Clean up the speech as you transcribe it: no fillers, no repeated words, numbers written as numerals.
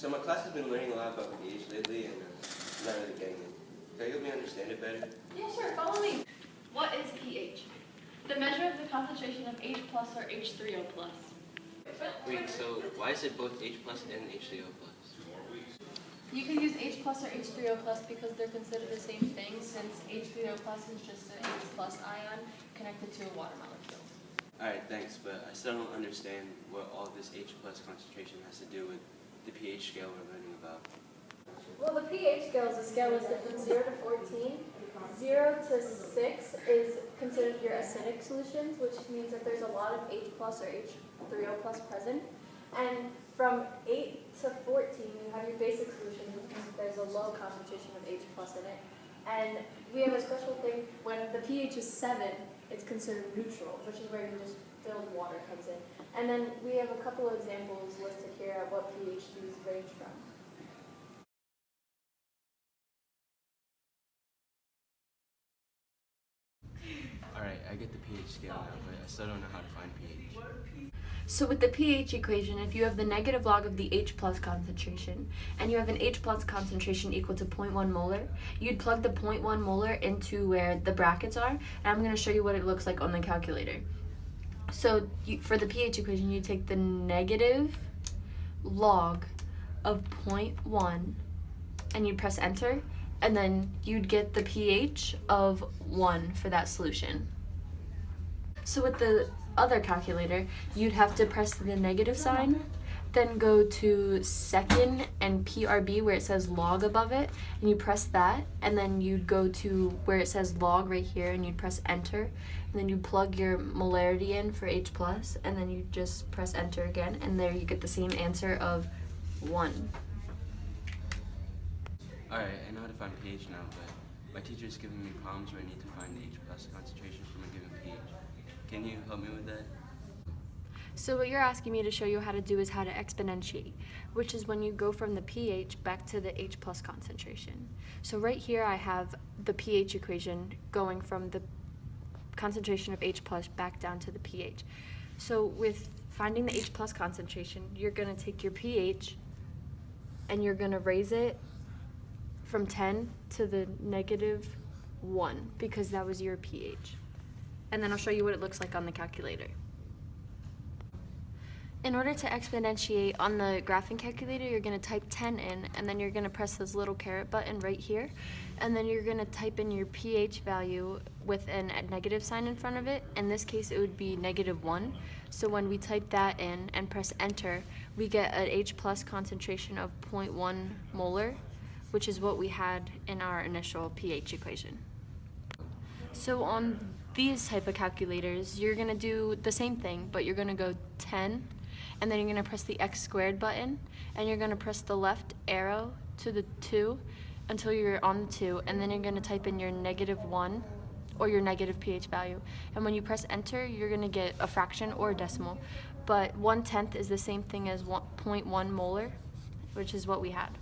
So my class has been learning a lot about pH lately, and I'm not really getting it. Can you help me understand it better? Yeah, sure. Follow me. What is pH? The measure of the concentration of H plus or H3O plus. Wait, so why is it both H plus and H3O plus? You can use H plus or H3O plus because they're considered the same thing, since H3O plus is just an H plus ion connected to a water molecule. Alright, thanks, but I still don't understand what all this H plus concentration has to do with the pH scale we're learning about. Well, the pH scale is a scale listed from 0 to 14. 0 to 6 is considered your acidic solutions, which means that there's a lot of H plus or H3O plus present. And from 8 to 14, you have your basic solutions, which means there's a low concentration of H plus in it. And we have a special thing, when the pH is 7, it's considered neutral, which is where you just filled water comes in. And then we have a couple of examples listed here of what pH these range from. Alright, I get the pH scale now, but I still don't know how to find pH. So with the pH equation, if you have the negative log of the H plus concentration, and you have an H plus concentration equal to 0.1 molar, you'd plug the 0.1 molar into where the brackets are, and I'm going to show you what it looks like on the calculator. So for the pH equation, you take the negative log of 0.1, and you'd press enter, and then you'd get the pH of 1 for that solution. So with the other calculator, you'd have to press the negative sign, then go to second and PRB where it says log above it, and you press that, and then you'd go to where it says log right here, and you'd press enter, and then you plug your molarity in for H plus, and then you just press enter again, and there you get the same answer of 1. Alright, I know how to find pH now, but my teacher's giving me problems where I need to find the H plus concentration from a given pH. Can you help me with that? So what you're asking me to show you how to do is how to exponentiate, which is when you go from the pH back to the H plus concentration. So right here I have the pH equation going from the concentration of H plus back down to the pH. So with finding the H plus concentration, you're going to take your pH and you're going to raise it from 10 to the negative 1 because that was your pH. And then I'll show you what it looks like on the calculator. In order to exponentiate on the graphing calculator, you're going to type 10 in, and then you're going to press this little caret button right here, and then you're going to type in your pH value with a negative sign in front of it. In this case, it would be -1. So when we type that in and press enter, we get an H plus concentration of 0.1 molar, which is what we had in our initial pH equation. So on these type of calculators, you're going to do the same thing, but you're going to go 10, and then you're going to press the x squared button, and you're going to press the left arrow to the 2 until you're on the 2, and then you're going to type in your -1 or your negative pH value. And when you press enter, you're going to get a fraction or a decimal, but 1/10 is the same thing as 0.1 molar, which is what we had.